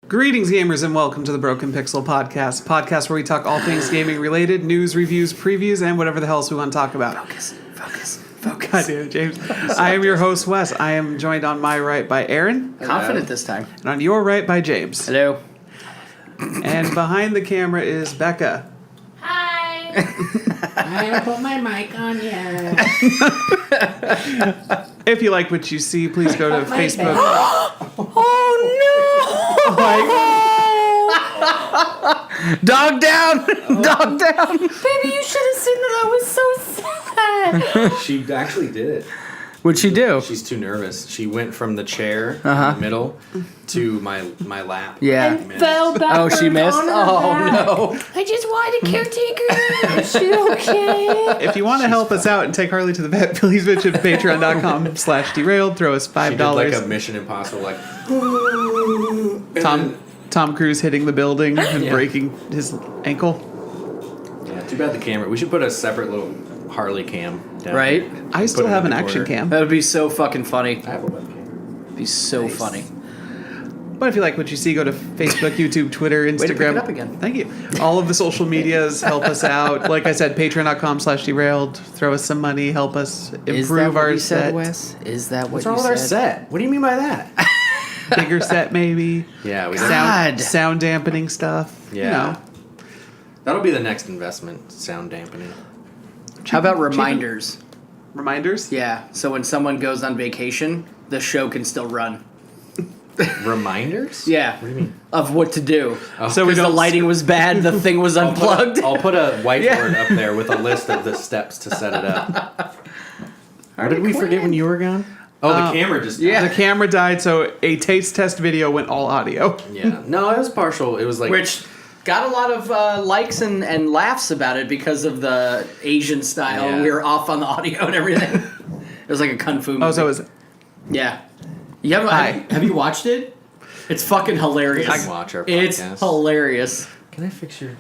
Greetings, gamers, and welcome to the Broken Pixel podcast where we talk all things gaming related, news, reviews, previews, and whatever the hell else we want to talk about. Focus. God damn it, James. I am your host, Wes. I am joined on my right by Aaron. Hello. Confident this time. And on your right by James. Hello. And behind the camera is Becca. Hi. I haven't put my mic on yet. If you like what you see, please go to Facebook. Dog down! Dog down! Baby, you should have seen that. I was so sad. She actually did it. What'd she do? She's too nervous. She went from the chair in the middle to my lap. Yeah. And fell back. Oh, she missed? Oh, no. I just wanted a caretaker. Is she okay? If you want to help us out and take Harley to the vet, please visit patreon.com/derailed. Throw us $5. She did like a Mission Impossible, like... Tom Cruise hitting the building and breaking his ankle. Yeah, too bad the camera. We should put a separate little Harley cam down Right? here. I still Put it have in an the action corner. cam. That would be so fucking funny. I have a webcam. It'd be so funny. But if you like what you see, go to Facebook, YouTube, Twitter, Instagram. Way to pick it up again. Thank you. All of the social medias help us out. Like I said, patreon.com/derailed. Throw us some money, help us improve our set. Wes? Is that what What's you wrong with said? our set? What do you mean by that? Bigger set, maybe. Yeah, we Sound dampening stuff. Yeah. You know. That'll be the next investment, sound dampening. How about reminders? Reminders? Yeah, so when someone goes on vacation, the show can still run. Reminders? Yeah. What do you mean? Of what to do. Oh. So because the lighting was bad, the thing was unplugged. I'll put a whiteboard up there with a list of the steps to set it up. What did we forget when you were gone? Oh, the camera just... Yeah. The camera died, so a taste test video went all audio. Yeah. No, it was partial. It was like... Which got a lot of likes and laughs about it because of the Asian style. Yeah. We were off on the audio and everything. It was like a kung fu movie. Oh, so it was... Yeah. You have you watched it? It's fucking hilarious. I can watch our podcast. It's hilarious. Can I fix your...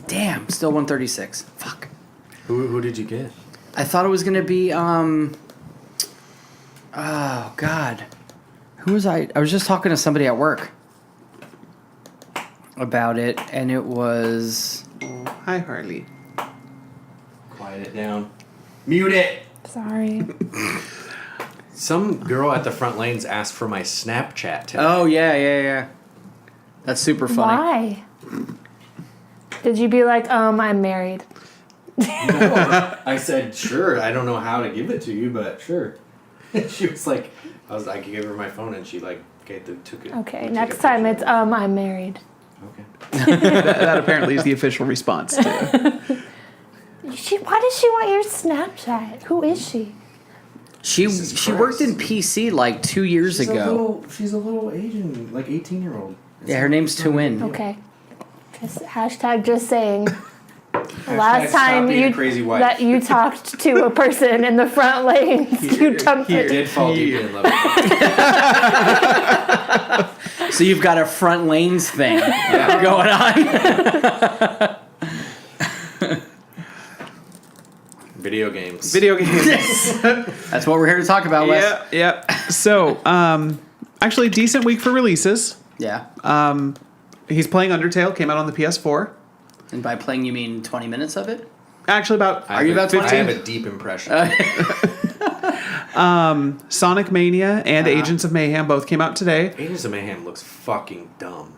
Damn, still 136. Fuck. Who did you get? I thought it was gonna be oh god. Who was I? I was just talking to somebody at work about it, and it was Hi, Harley. Quiet it down. Mute it! Sorry. Some girl at the front lanes asked for my Snapchat today. Oh yeah. That's super funny. Why? Did you be like, I'm married? I said, sure. I don't know how to give it to you, but sure. She was like, I gave her my phone, and she like took it. Okay, next time it's, I'm married. Okay. that apparently is the official response to Why does she want your Snapchat? Who is she? She worked in PC like 2 years ago. She's a little Asian, like 18-year-old. Yeah, her name's Tuin. Okay. Just hashtag just saying. Hashtag Last stop time being a crazy wife. that you talked to a person in the front lanes, you dumped You it. did fall deeply in love with So you've got a front lanes thing going on. Video games. That's what we're here to talk about, Wes. Yeah. So, actually, decent week for releases. Yeah. He's playing Undertale, came out on the PS4. And by playing, you mean 20 minutes of it? Actually, about Are you about 15? 15? I have a deep impression. Sonic Mania and Agents of Mayhem both came out today. Agents of Mayhem looks fucking dumb.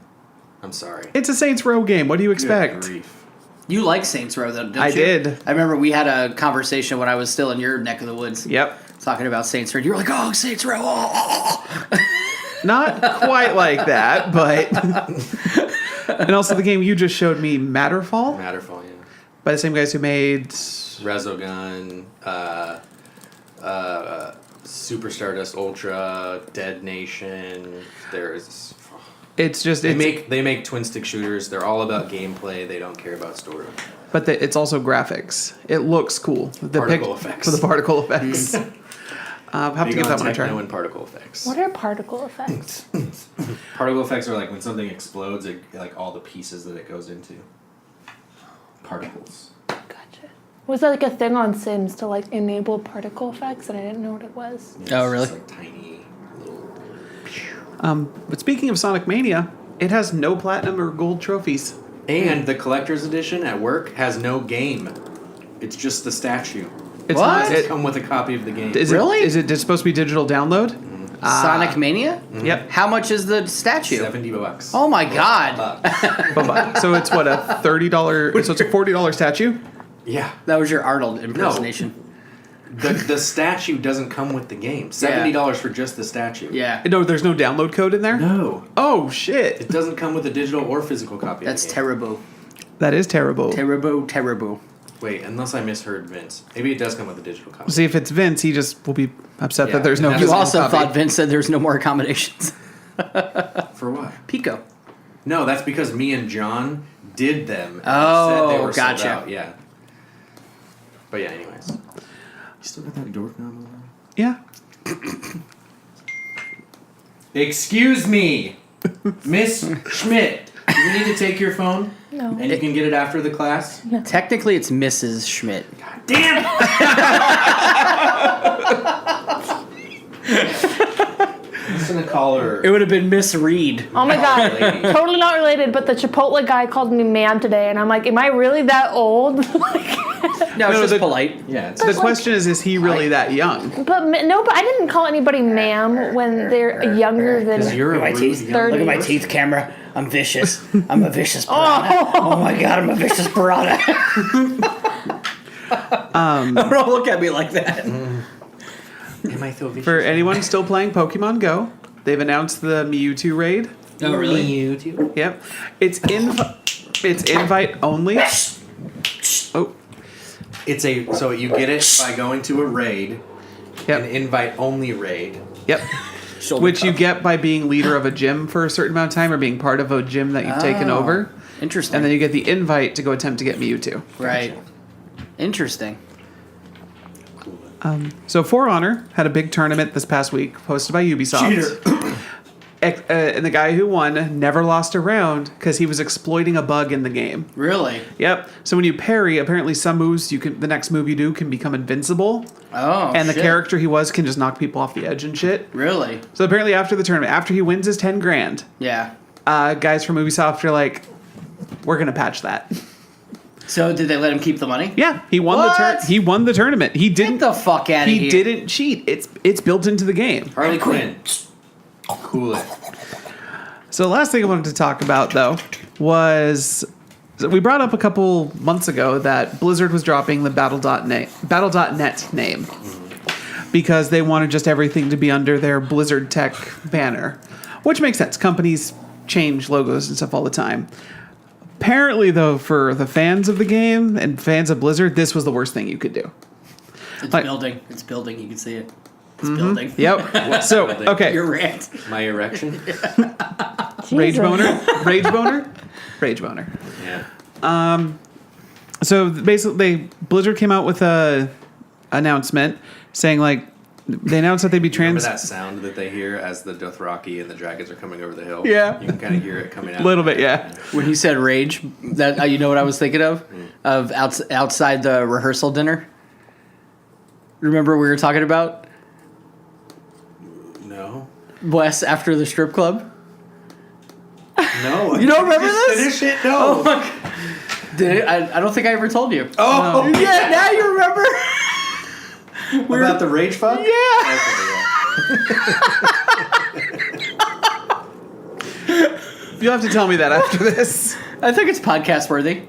I'm sorry. It's a Saints Row game. What do you Good expect? grief. You like Saints Row, though, don't you? I did. I remember we had a conversation when I was still in your neck of the woods. Yep. Talking about Saints Row. You were like, oh, Saints Row. Oh. Not quite like that, but... And also the game you just showed me, Matterfall, Matterfall, yeah. by the same guys who made... Resogun, Super Stardust Ultra, Dead Nation. There's... It's just... They make twin stick shooters. They're all about gameplay. They don't care about story. But it's also graphics. It looks cool. Particle effects. For the particle effects. I'll have to give that one a try. Techno and particle effects. What are particle effects? Particle effects are like when something explodes, like all the pieces that it goes into. Particles. Gotcha. Was that like a thing on Sims to like enable particle effects, and I didn't know what it was. Yeah, Oh, really? It's like tiny little... But speaking of Sonic Mania, it has no platinum or gold trophies. And the collector's edition at work has no game. It's just the statue. It's What? not. It It, come with a copy of the game. is Really? Is it supposed to be digital download? Sonic Mania? Yep. How much is the statue? $70. Oh my god. Bucks. So it's what, a $30? So it's a $40 statue. Yeah. That was your Arnold impersonation. The statue doesn't come with the game. $70 for just the statue. Yeah. No, there's no download code in there. No. Oh shit! It doesn't come with a digital or physical copy That's of the game. terrible. That is terrible. Terrible. Wait, unless I misheard Vince. Maybe it does come with a digital copy. See, if it's Vince, he just will be upset Yeah, that there's no. and You Physical also copy. thought Vince said there's no more accommodations. For what? Pico. No, that's because me and John did them. And Oh, said they were gotcha. sold out. Yeah. But yeah, anyways. You still got that door knob on? Yeah. Excuse me, Miss Schmidt. Do we need to take your phone? No. And you can get it after the class? Technically, it's Mrs. Schmidt. Damn! I'm gonna call her. It would have been Miss Reed. Oh my god, lady. totally not related. But the Chipotle guy called me ma'am today, and I'm like, am I really that old? No, it's No, just the- polite. Yeah, it's The question is he really that young? But no, but I didn't call anybody ma'am when they're younger than. because you're a My rude teeth. young Look at my person. Teeth camera. I'm vicious. I'm a vicious piranha. Oh my god, I'm a vicious piranha. Don't look at me like that. Am I so vicious? For anyone still playing Pokemon Go, they've announced the Mewtwo raid. Oh, really? You too. Yep. It's invite only. Oh, It's so you get it by going to a raid, yep. an invite only raid. Yep. Shoulder Which you cuff. get by being leader of a gym for a certain amount of time or being part of a gym that you've taken Oh. over. Interesting. And then you get the invite to go attempt to get Mewtwo. Right. Interesting. So For Honor had a big tournament this past week hosted by Ubisoft. And the guy who won never lost a round because he was exploiting a bug in the game. Really? Yep. So when you parry, apparently some moves the next move you do can become invincible. Oh, And the shit. character he was can just knock people off the edge and shit. Really? So apparently after the tournament, after he wins his 10 grand, Yeah. guys from Ubisoft are like, we're going to patch that. So did they let him keep the money? Yeah, he won What? he won the tournament. He Get didn't the fuck out of here. he didn't cheat. It's built into the game. Harley Quinn. Cool it. So the last thing I wanted to talk about though was we brought up a couple months ago that Blizzard was dropping the Battle.net name because they wanted just everything to be under their Blizzard Tech banner, which makes sense. Companies change logos and stuff all the time. Apparently, though, for the fans of the game and fans of Blizzard, this was the worst thing you could do. It's Like- building. It's building. You can see it. It's building. Yep. So, building? okay. Your rant. My erection. Rage Jesus. boner? Rage boner? Rage boner. Yeah. So basically, Blizzard came out with a announcement saying like they announced that they'd be Remember trans. that sound that they hear as the Dothraki and the dragons are coming over the hill? Yeah. You can kind of hear it coming out. A little bit, yeah. When he said rage, that you know what I was thinking of? Of outside the rehearsal dinner. Remember what we were talking about? No. Wes after the strip club? No. You don't remember Just this? Finish it? No. Did it? I don't think I ever told you. Oh. Yeah, now you remember? About the rage fuck? Yeah. You'll have to tell me that after this. I think it's podcast worthy.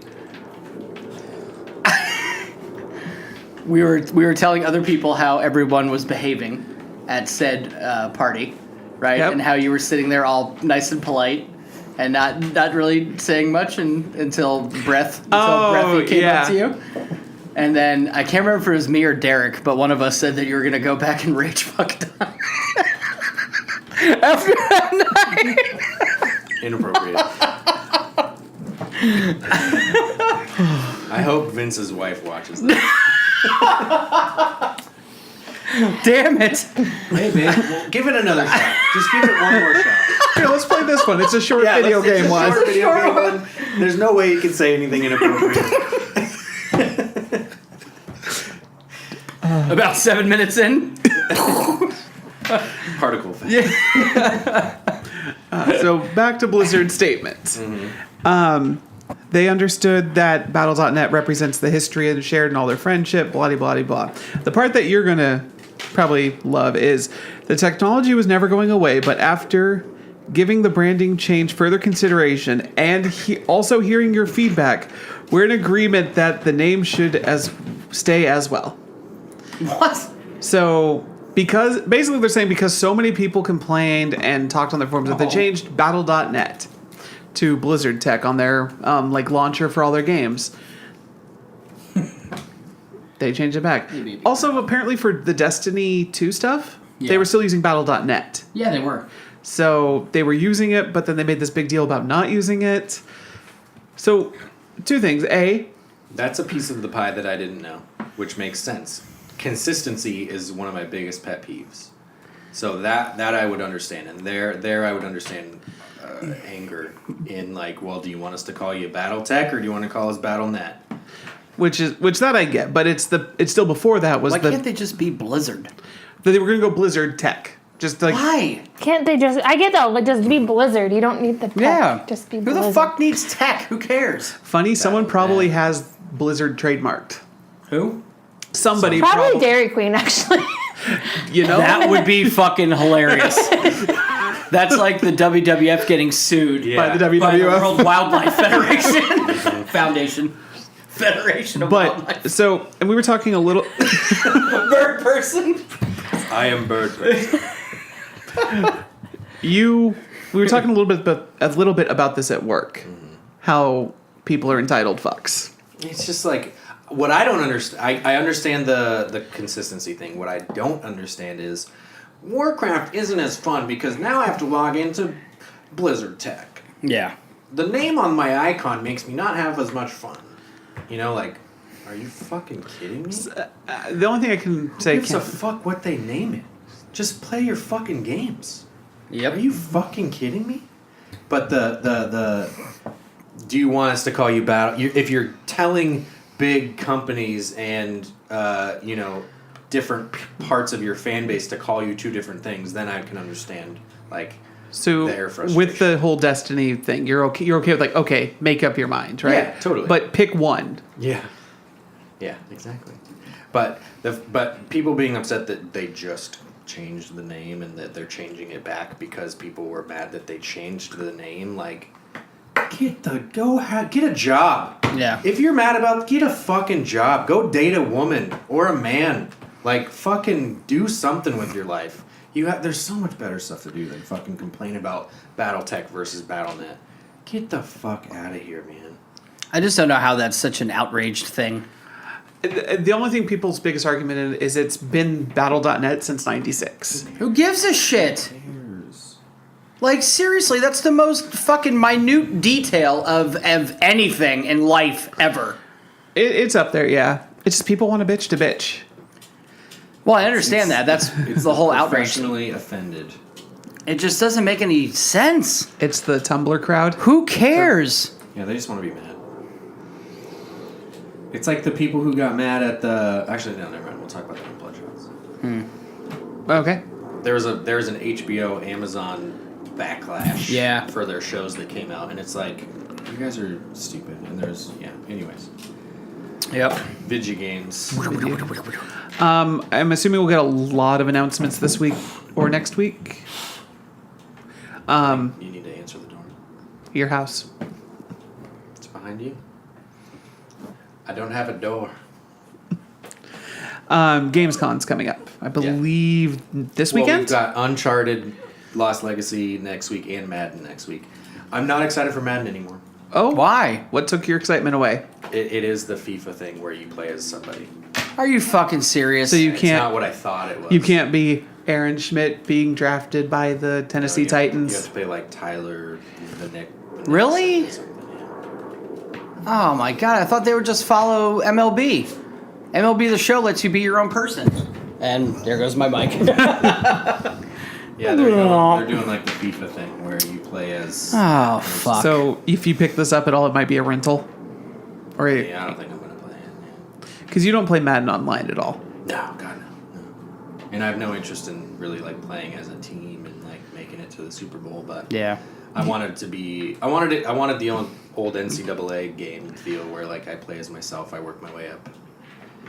we were telling other people how everyone was behaving at said party, right? Yep. And how you were sitting there all nice and polite and not really saying much until Breathy came up to you. And then I can't remember if it was me or Derek, but one of us said that you were gonna go back and rage fuck Don. After that night. Inappropriate. I hope Vince's wife watches this. Damn it. Hey, babe, well, give it another shot. Just give it one more shot. Here, let's play this one. It's a short video game one. Short video game one. There's no way you can say anything inappropriate. About 7 minutes in. Particle effect. So back to Blizzard's statement. They understood that Battle.net represents the history and shared in all their friendship, blah, blah, blah, blah. The part that you're going to probably love is the technology was never going away, but after giving the branding change further consideration and also hearing your feedback, we're in agreement that the name should stay as well. What? So, because basically they're saying because so many people complained and talked on their forums that they changed Battle.net to Blizzard Tech on their launcher for all their games. They changed it back. Also, apparently for the Destiny 2 stuff, they were still using Battle.net. Yeah, they were. So they were using it, but then they made this big deal about not using it. So, two things. A, that's a piece of the pie that I didn't know, which makes sense. Consistency is one of my biggest pet peeves. So that I would understand. And there I would understand anger in well, do you want us to call you Battletech or do you want to call us Battle.net? which that I get, but it's still before that was Why can't they just be Blizzard? They were going to go Blizzard Tech. Just Why? Can't they just... I get that, just be Blizzard. You don't need the tech. Yeah. Just be Who Blizzard. the fuck needs tech? Who cares? Funny, someone probably has Blizzard trademarked. Who? Somebody Probably Dairy Queen, actually. You know? That would be fucking hilarious. That's like the WWF getting sued by the WWF. by the World Wildlife Federation. Federation of Wildlife. And we were talking a little... Bird person. I am Bird Person. We were talking a little bit about this at work. How people are entitled fucks. It's just what I don't understand. I understand the consistency thing. What I don't understand is Warcraft isn't as fun because now I have to log into Blizzard Tech. Yeah. The name on my icon makes me not have as much fun. Are you fucking kidding me? The only thing I can say... Who gives a fuck what they name it? Just play your fucking games. Yep. Are you fucking kidding me? But the do you want us to call you Battle? If you're telling big companies and different parts of your fan base to call you two different things, then I can understand their frustration. With the whole Destiny thing, you're okay with make up your mind, right? Yeah, totally. But pick one. Yeah, exactly. But people being upset that they just changed the name and that they're changing it back because people were mad that they changed the name. Get a job. Yeah. If you're mad about, get a fucking job. Go date a woman or a man. Fucking do something with your life. There's so much better stuff to do than fucking complain about BattleTech versus Battle.net. Get the fuck out of here, man. I just don't know how that's such an outraged thing. The only thing people's biggest argument is it's been Battle.net since '96. Who gives a shit? Seriously, that's the most fucking minute detail of anything in life ever. It's up there, yeah. It's just people want to bitch. Well, I understand that. That's the whole outrage. Professionally offended. It just doesn't make any sense. It's the Tumblr crowd. Who cares? Yeah, they just want to be mad. It's like the people who got mad at the... Actually, no, never mind. We'll talk about that in Bloodshots. Okay. There was an HBO Amazon backlash for their shows that came out, and it's you guys are stupid. And anyways. Yep. Video games. I'm assuming we'll get a lot of announcements this week or next week. You need to answer the door. Your house. It's behind you. I don't have a door. Gamescon's coming up, I believe, this weekend. We've got Uncharted, Lost Legacy next week, and Madden next week. I'm not excited for Madden anymore. Oh, why? What took your excitement away? It is the FIFA thing where you play as somebody. Are you fucking serious? So you It's can't. not what I thought it was. You can't be Aaron Schmidt being drafted by the Tennessee Titans. You have to play Tyler, the Nick. Really? Oh my god! I thought they would just follow MLB. MLB The Show lets you be your own person. And there goes my mic. Yeah, they're doing the FIFA thing where you play as. Oh fuck! So if you pick this up at all, it might be a rental. Or Yeah, I don't think I'm gonna play it. Because you don't play Madden online at all. No, God no. And I have no interest in really like playing as a team and like making it to the Super Bowl, but Yeah. I wanted the old NCAA game feel where like I play as myself, I work my way up.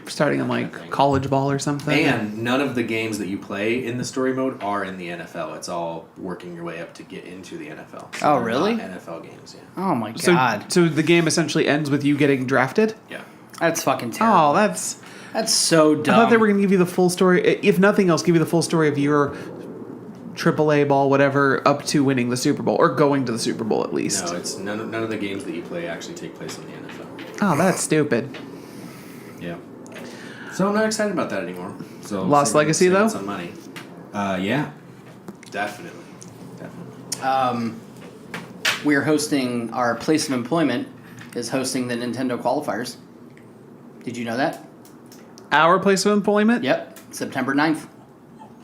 Starting in like college ball or something. And none of the games that you play in the story mode are in the NFL. It's all working your way up to get into the NFL. Oh, they're really? not NFL games, yeah. Oh my So, god. so the game essentially ends with you getting drafted? Yeah. That's fucking terrible. Oh, that's... That's so dumb. I thought they were going to give you the full story, if nothing else, give you the full story of your AAA ball, whatever, up to winning the Super Bowl, or going to the Super Bowl at least. No, it's none of the games that you play actually take place in the NFL. Oh, that's stupid. Yeah. So I'm not excited about that anymore. So Lost Legacy, though? Some money. Yeah. Definitely. We're hosting our place of employment is hosting the Nintendo qualifiers. Did you know that? Our place of employment? Yep. September 9th.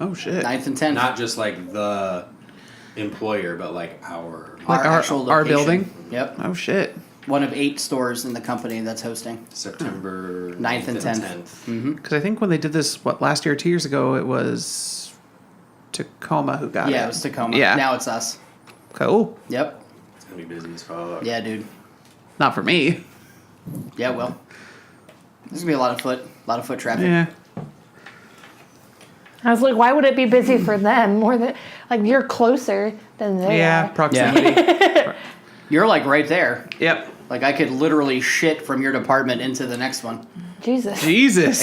Oh, shit. 9th and 10th. Not just like the employer, but like our Like actual our location. building? Yep. Oh, shit. One of 8 stores in the company that's hosting. September 9th and 10th. Mm-hmm. Because I think when they did this, last year or 2 years ago, it was Tacoma who got it. Yeah, it was Tacoma. Yeah. Now it's us. Cool. Yep. It's gonna be busy as fuck. Yeah, dude. Not for me. Yeah, well. There's gonna be a lot of foot traffic. Yeah. I was like, why would it be busy for them more than like you're closer than they Yeah, are? proximity. You're like right there. Yep. Like I could literally shit from your department into the next one. Jesus. Jesus.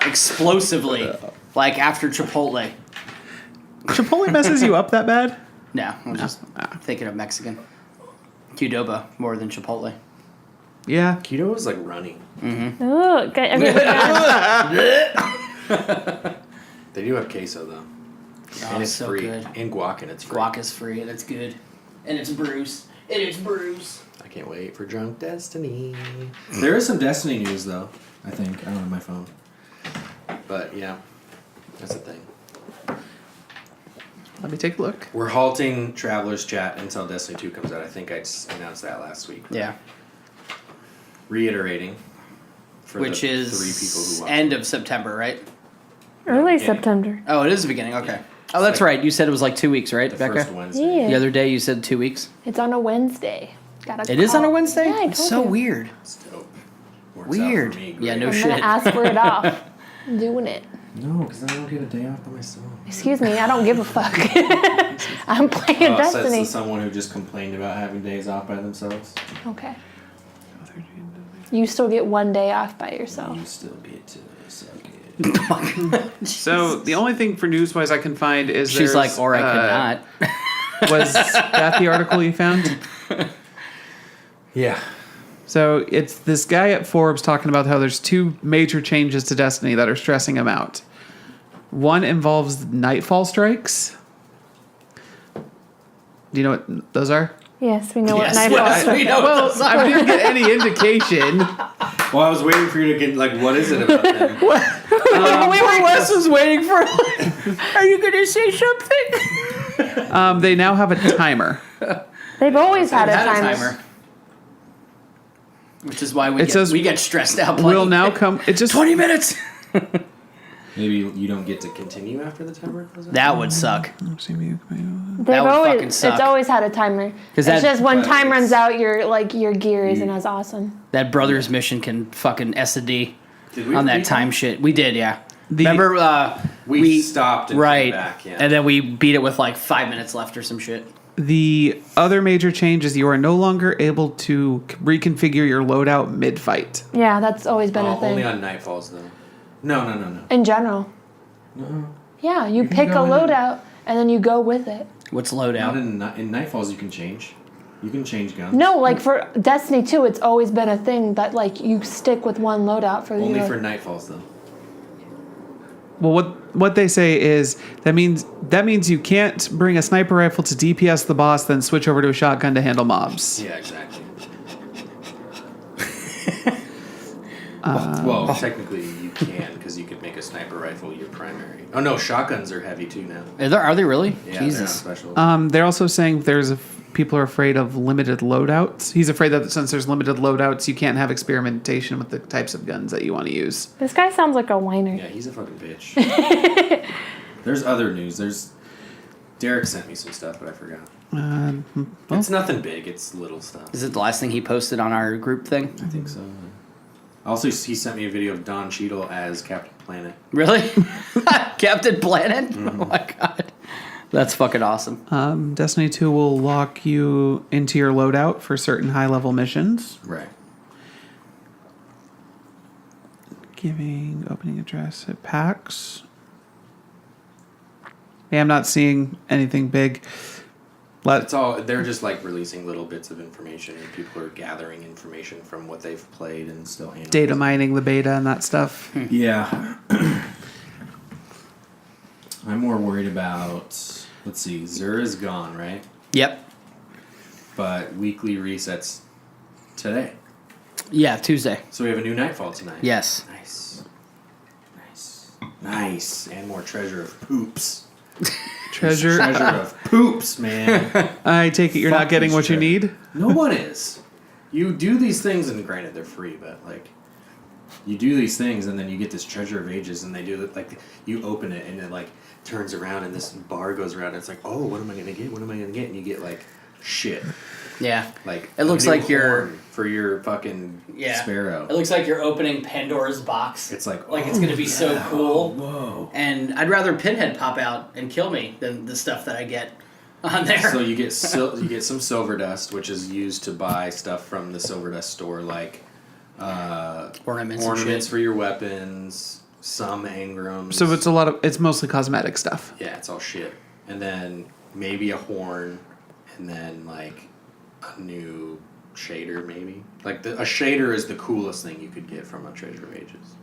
Explosively. Like after Chipotle. Chipotle messes you up that bad? No, I'm just thinking of Mexican. Qdoba more than Chipotle. Yeah. Keto is like running. Ooh, okay, They do have queso though. Oh, And it's so free. good. And guac, and it's free. Guac is free and it's good. And it's Bruce. I can't wait for Drunk Destiny. There is some Destiny news though, I think. I don't have my phone. But yeah, that's the thing. Let me take a look. We're halting Traveler's Chat until Destiny 2 comes out. I think I just announced that last week. Yeah. Reiterating. For Which the is 3 people who watch. end of September, right? Early Yeah. September. Oh, it is the beginning. Okay. Oh, that's right. You said it was like 2 weeks, right, The Becca? first Wednesday. Yeah. The other day you said 2 weeks. It's on a Wednesday. Got It is on a Wednesday? Yeah, I It's told so you. weird. It's dope. Works Weird. Out for me, Yeah, great. no I'm shit. gonna ask for it off. I'm doing it. No, because I don't get a day off by myself. Excuse me, I don't give a fuck. I'm playing Says Destiny. to someone who just complained about having days off by themselves. Okay. You still get 1 day off by yourself. You still get to suck it. So the only thing for news wise I can find is She's there's, like, or I could not. Was that the article you found? Yeah. So it's this guy at Forbes talking about how there's 2 major changes to Destiny that are stressing him out. One involves nightfall strikes. Do you know what those are? Yes, we know Yes, what yes, Nightfall. we know what those I are. didn't get any indication. Well, I was waiting for you to get, like, what is it about them? Wes was waiting for. Are you going to say something? They now have a timer. They've always had a Had timer. Which is why we It get, says we get stressed out playing. Will now come. It just 20 minutes. Maybe you don't get to continue after the timer goes out? That would suck. They've That would always fucking suck. it's always had a timer. It's that- just when but time it's- runs out, your gear isn't as awesome. That brother's mission can fucking S&D Did we on that beat time shit. We did, yeah. The- Remember, We stopped and right, came back, yeah. and then we beat it with like 5 minutes left or some shit. The other major change is you are no longer able to reconfigure your loadout mid-fight. Yeah, that's always been a thing. Only on Nightfalls, though. No. In general. Yeah, you can pick a go in and- loadout and then you go with it. What's Not loadout? in Nightfalls, you can change. You can change guns. No, like for Destiny 2, it's always been a thing that like you stick with one loadout for Only the for Nightfalls, though. Well, what they say is that means you can't bring a sniper rifle to DPS the boss, then switch over to a shotgun to handle mobs. Yeah, exactly. Well, technically you can, because you could make a sniper rifle your primary. Oh no, shotguns are heavy too now. Are they really? Yeah, Jesus. they're not special. They're also saying there's people are afraid of limited loadouts. He's afraid that since there's limited loadouts, you can't have experimentation with the types of guns that you want to use. This guy sounds like a whiner. Yeah, he's a fucking bitch. There's other news. Derek sent me some stuff, but I forgot. It's nothing big. It's little stuff. Is it the last thing he posted on our group thing? I think so. Also, he sent me a video of Don Cheadle as Captain Planet. Really? Captain Planet? Oh my god. That's fucking awesome. Destiny 2 will lock you into your loadout for certain high-level missions. Right. Giving opening address at PAX. Yeah, I'm not seeing anything big. It's all they're just like releasing little bits of information, and people are gathering information from what they've played and still analyzing. Data mining the beta and that stuff. Yeah. I'm more worried about. Let's see, Zur is gone, right? Yep. But weekly resets today. Yeah, Tuesday. So we have a new Nightfall tonight. Yes. Nice. And more treasure of poops. Treasure of poops, man. I take it you're Fuck not getting this what you treasure. need? No one is. You do these things, and granted they're free, but like you do these things, and then you get this treasure of ages, and they do it like you open it, and it like turns around, and this bar goes around, and it's like, oh, what am I gonna get? What am I gonna get? And you get like shit. Yeah. Like It looks a new like you're- horn for your fucking sparrow. It looks like you're opening Pandora's box. It's like it's gonna be so cool. Whoa. And I'd rather Pinhead pop out and kill me than the stuff that I get on there. So you get you get some silver dust, which is used to buy stuff from the silver dust store, like ornaments and shit. for your weapons, some engrams. So it's mostly cosmetic stuff. Yeah, it's all shit. And then maybe a horn, and then like a new shader, maybe. Like a shader is the coolest thing you could get from a Treasure of Ages.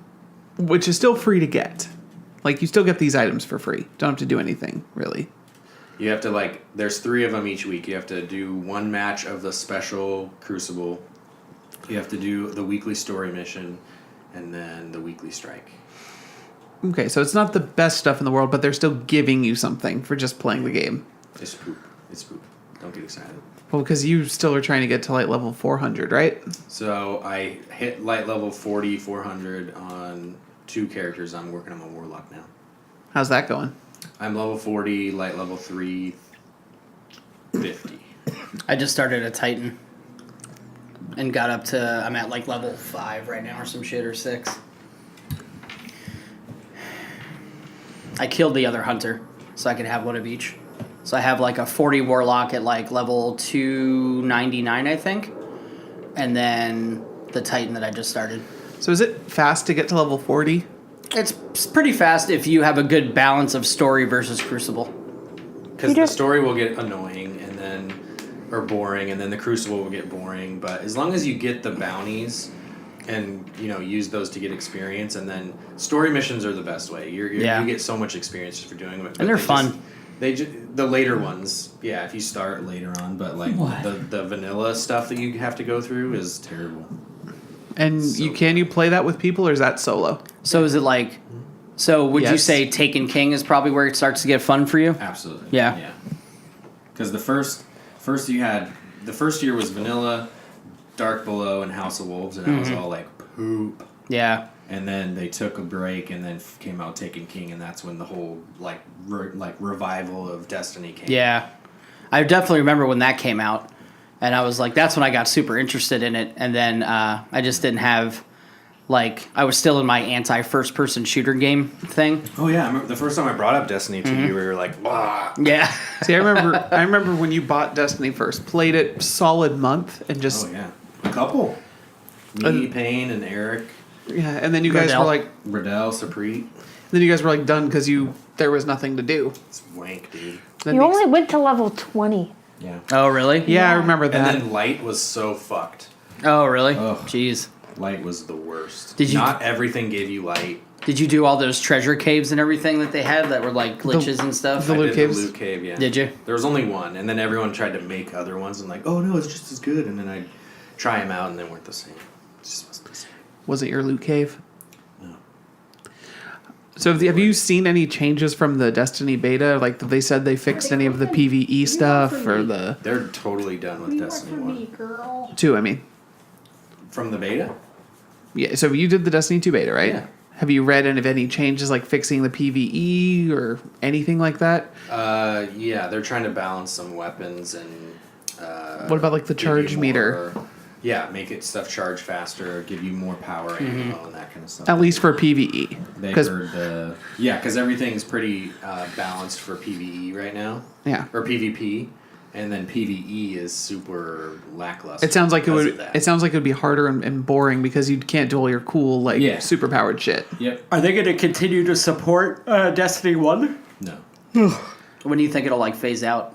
Which is still free to get. Like, you still get these items for free. Don't have to do anything, really. You have to, there's 3 of them each week. You have to do 1 match of the special Crucible. You have to do the weekly story mission, and then the weekly strike. Okay, so it's not the best stuff in the world, but they're still giving you something for just playing the game. It's poop. It's poop. Don't get excited. Well, because you still are trying to get to light level 400, right? So I hit light level 40, 400 on 2 characters. I'm working on my Warlock now. How's that going? I'm level 40, light level 350. I just started a Titan and got up to, I'm at level 5 right now or some shit, or 6. I killed the other hunter so I could have one of each. So I have a 40 Warlock at level 299, I think. And then the Titan that I just started. So is it fast to get to level 40? It's pretty fast if you have a good balance of story versus Crucible. Because the story will get annoying or boring, and then the Crucible will get boring. But as long as you get the bounties and use those to get experience, and then story missions are the best way. You get so much experience for doing it. And they're fun. The later ones, if you start later on, but the vanilla stuff that you have to go through is terrible. And you play that with people, or is that solo? So is it would you say Taken King is probably where it starts to get fun for you? Absolutely. Yeah. Because the first year was vanilla, Dark Below, and House of Wolves, and that was all poop. Yeah. And then they took a break, and then came out Taken King, and that's when the whole revival of Destiny came. Yeah, I definitely remember when that came out, and I was that's when I got super interested in it. And then I just didn't have I was still in my anti-first person shooter game thing. Oh yeah, I remember the first time I brought up Destiny to you, we were like, "Wow." Yeah. See, I remember when you bought Destiny first, played it solid month, and just a couple, me, Payne, and Eric. Yeah, and then you guys were Riddell, Saprit. Then you guys were done because there was nothing to do. It's wank, dude. You only went to level 20. Yeah. Oh, really? Yeah, I remember that. And then Light was so fucked. Oh, really? Ugh. Jeez. Light was the worst. Not everything gave you light. Did you do all those treasure caves and everything that they had that were glitches and stuff? The loot caves? The loot cave, yeah. Did you? There was only one, and then everyone tried to make other ones, and oh no, it's just as good. And then I'd try them out, and they weren't the same. It just wasn't the same. Was it your loot cave? No. So have you seen any changes from the Destiny beta? Like they said they fixed any of the PvE stuff or the They're totally done with Destiny 1. girl. 2, I mean. From the beta? Yeah, so you did the Destiny 2 beta, right? Yeah. Have you read any changes like fixing the PvE or anything like that? Yeah, they're trying to balance some weapons and What about like the give you charge meter? Yeah, make stuff charge faster, give you more power ammo and that kind of stuff. At least for PvE. They Because heard because everything's pretty balanced for PvE right now. yeah. Or PvP, and then PvE is super lackluster. It sounds like it because would. of that. It sounds like it would be harder and boring because you can't do all your cool Yeah. super powered shit. Yep. Are they going to continue to support Destiny 1? No. When do you think it'll phase out?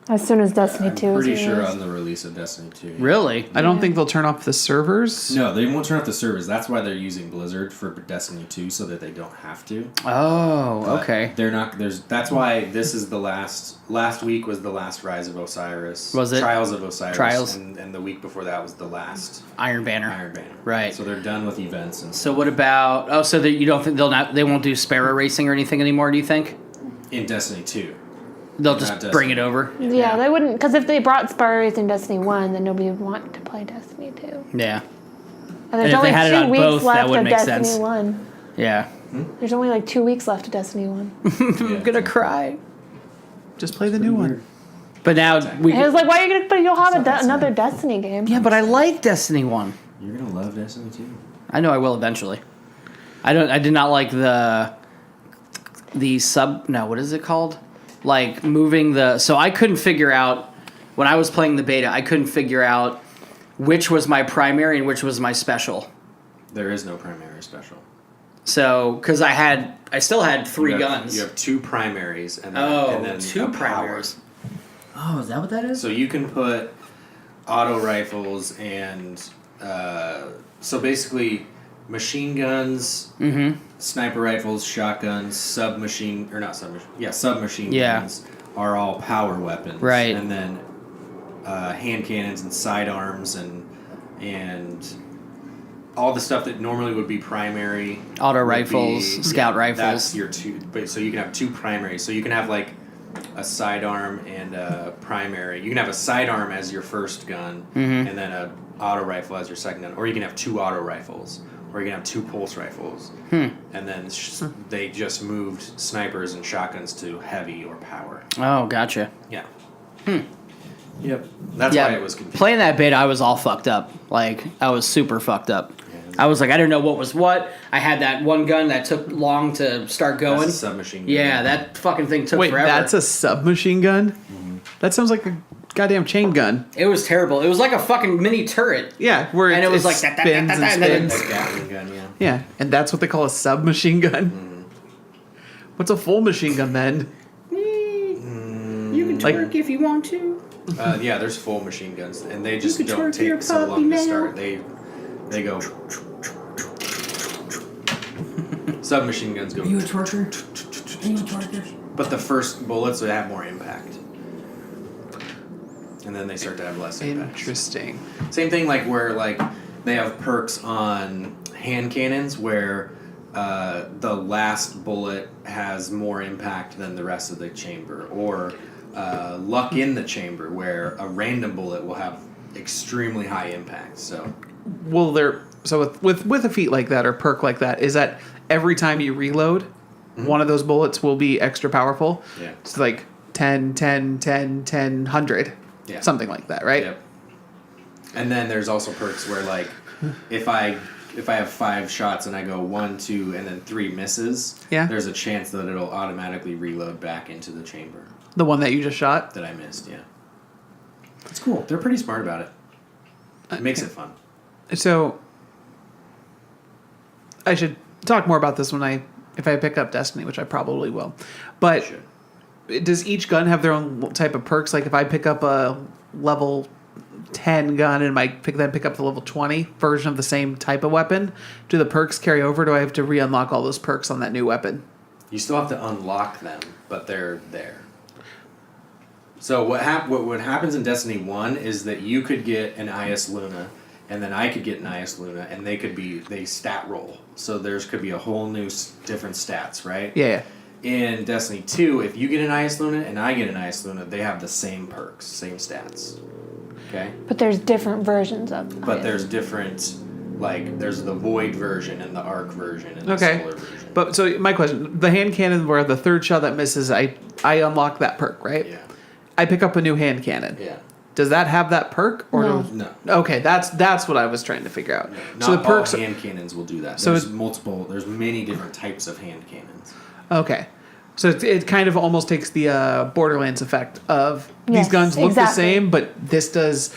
As soon as Destiny I'm 2 is pretty sure released. on the release of Destiny 2. Really? I don't think they'll turn off the servers. No, they won't turn off the servers. That's why they're using Blizzard for Destiny 2 so that they don't have to. Oh, But okay. They're not. That's why this is the last. Last week was the last Rise of Osiris. Was it? Trials of Osiris? Trials. And the week before that was the last Iron Banner. Iron Banner. Right. So they're done with events and So what about? Oh, so that you don't think they won't do Sparrow racing or anything anymore? Do you think in Destiny 2. they'll Not just Destiny. bring it over? Yeah, they wouldn't, because if they brought Sparrow Racing Destiny 1, then nobody would want to play Destiny 2. Yeah. And there's if only they had it 2 on weeks both, that left would of make Destiny sense. 1. Yeah. There's only 2 weeks left of Destiny 1. I'm gonna cry. Just play the new one. But now we. And it's like, why are you going to, but you'll have not that another sad. Destiny game. Yeah, but I like Destiny 1. You're gonna love Destiny 2. I know I will eventually. I did not like the sub. No, what is it called? Like moving the. So I couldn't figure out when I was playing the beta. I couldn't figure out which was my primary and which was my special. There is no primary or special. So because I still had 3 guns. You have 2 primaries and then, Oh, and then 2 a power. primaries. Oh, is that what that is? So you can put auto rifles and so basically machine guns, sniper rifles, shotguns, submachine Yeah. guns are all power weapons. Right. And then hand cannons and sidearms and all the stuff that normally would be primary. Auto would rifles, be- scout rifles. That's your 2. But so you can have 2 primaries. So you can have a sidearm and a primary. You can have a sidearm as your first gun, and then a auto rifle as your second gun, or you can have 2 auto rifles, or you can have 2 pulse rifles. And then they just moved snipers and shotguns to heavy or power. Oh, gotcha. Yeah. Yep. That's why it was confusing. Playing that beta, I was all fucked up. Like, I was super fucked up. I was like, I didn't know what was what. I had that one gun that took long to start going. That's a submachine gun. Yeah, that fucking thing took Wait, forever. that's a submachine gun? That sounds like a goddamn chain gun. It was terrible. It was like a fucking mini turret. Yeah, where And it was like spins that, and and then spins. A Gatling gun, yeah. Yeah, and that's what they call a submachine gun. What's a full machine gun then? You can Like- twerk if you want to. Yeah, there's full machine guns, and they just can don't twerk your take so puppy long to now. start. They go. Submachine guns go. Are you a twerker? Are you a twerker? But the first bullets would have more impact, and then they start to have less impact. Interesting. Same thing where they have perks on hand cannons where the last bullet has more impact than the rest of the chamber, or luck in the chamber where a random bullet will have extremely high impact. So Well, with a feat like that or perk like that, is that every time you reload, one of those bullets will be extra powerful. Yeah. It's like 10, 10, 10, 10, 100. Yeah. Something like that, right? Yep. And then there's also perks where if I have 5 shots and I go 1, 2, and then 3 misses, Yeah. there's a chance that it'll automatically reload back into the chamber The one that you just shot? that I missed. Yeah. It's cool. They're pretty smart about it. It makes it fun. So, I should talk more about this if I pick up Destiny, which I probably will. But Should. does each gun have their own type of perks? Like if I pick up a level 10 gun and pick up the level 20 version of the same type of weapon, do the perks carry over? Do I have to re-unlock all those perks on that new weapon? You still have to unlock them, but they're there. So what happens in Destiny 1 is that you could get an IS Luna and then I could get an Ias Luna, and they stat roll. So theirs could be a whole new different stats, right? Yeah. In Destiny 2, if you get an Ias Luna and I get an Ias Luna, they have the same perks, same stats. Okay? But there's different versions of. But there's different, like, there's the Void version and the Arc version and the Okay. Solar version. But so my question, the hand cannon where the third shell that misses, I unlock that perk, right? Yeah. I pick up a new hand cannon. Yeah. Does that have that perk? Or No. No. Okay, that's what I was trying to figure out. Not So the perks. all hand cannons will do that. So There's it's- there's many different types of hand cannons. Okay. So it kind of almost takes the Borderlands effect of these Yes, guns look the exactly. same, but this does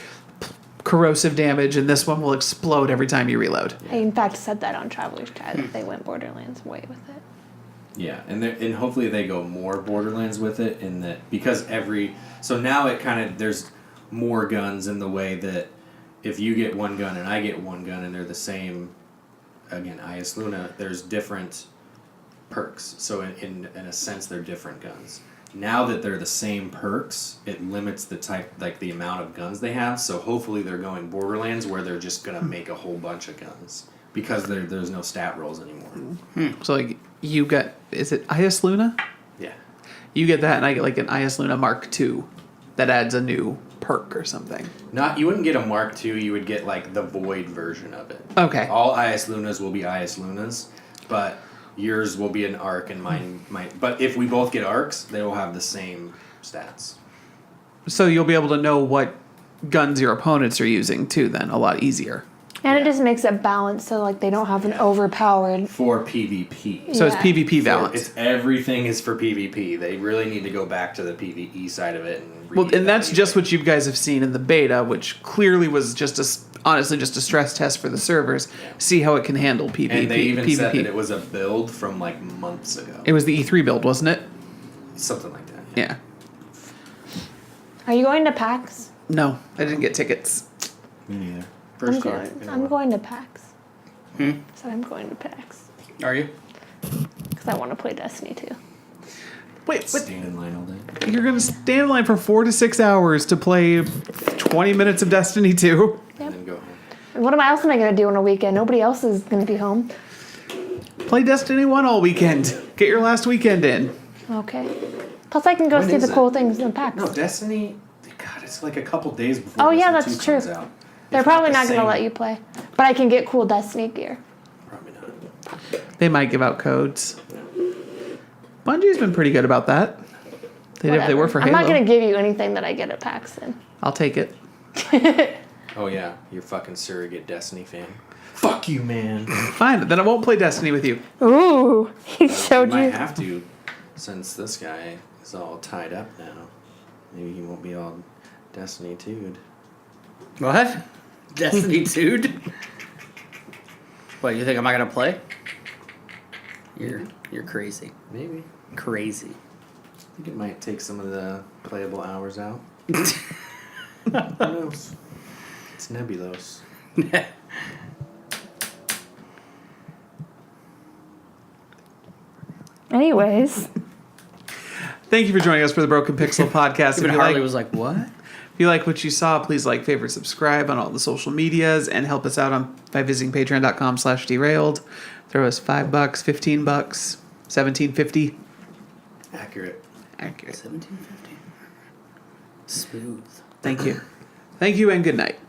corrosive damage, and this one will explode every time you reload. I in fact said that on Traveler's Chat that they went Borderlands way with it. Yeah, and hopefully they go more Borderlands with it in that because so now it kind of there's more guns in the way that if you get one gun and I get one gun and they're the same, again Ias Luna, there's different perks. So in a sense they're different guns. Now that they're the same perks, it limits the the amount of guns they have. So hopefully they're going Borderlands where they're just gonna make a whole bunch of guns because there's no stat rolls anymore. So like you get, is it Ias Luna? Yeah. You get that, and I get like an Ias Luna Mark II that adds a new perk or something. You wouldn't get a Mark II, you would get like the Void version of it. Okay. All Ias Lunas will be Ias Lunas, but yours will be an Arc and mine might. But if we both get Arcs, they will have the same stats. So you'll be able to know what guns your opponents are using too. Then a lot easier. And it just makes it balanced so like they don't have an overpowered. For PvP. So it's Yeah. PvP balance. It's everything is for PvP. They really need to go back to the PvE side of it and And that's reevaluate. just what you guys have seen in the beta, which clearly was honestly just a stress test for the servers. See how it can handle PvP. And they even PvP. said that it was a build from like months ago. It was the E3 build, wasn't it? Something like that. Yeah. Are you going to PAX? No, I didn't get tickets. Me neither. I'm First year. going. I'm going to PAX. Hmm? So I'm going to PAX Are you? because I want to play Destiny 2. Wait, what? Stand in line all day. You're going to stand in line for 4 to 6 hours to play 20 minutes of Destiny 2? And then go home. And what else am I going to do on a weekend? Nobody else is going to be home. Play Destiny 1 all weekend. Get your last weekend in. Okay. Plus, I can go When see is the it? cool things in PAX. No, Destiny. God, it's like a couple days before. Oh, yeah, Destiny that's 2 comes true. out. They're It's probably the not going to same- let you play. But I can get cool Destiny gear. Probably not. They might give out codes. Bungie's been pretty good about that. They Whatever. were for I'm Halo. not going to give you anything that I get at PAX then. I'll take it. Oh yeah, you're fucking surrogate Destiny fan. Fuck you, man. Fine, then I won't play Destiny with you. Ooh, he You showed might you. have to, since this guy is all tied up now. Maybe he won't be all Destiny 2'd. What? Destiny 2'd? What, you think I'm not gonna play? You're crazy. Maybe. Crazy. I think it might take some of the playable hours out. Who knows? It's nebulous. Anyways, Thank you for joining us for the Broken Pixel podcast. Even Harley was like, what? If you like what you saw, please like, favorite, subscribe on all the social medias, and help us out by visiting patreon.com/derailed. Throw us $5, $15, $17.50. Accurate. Accurate. 1750. Smooth. Thank you. Thank you and good night.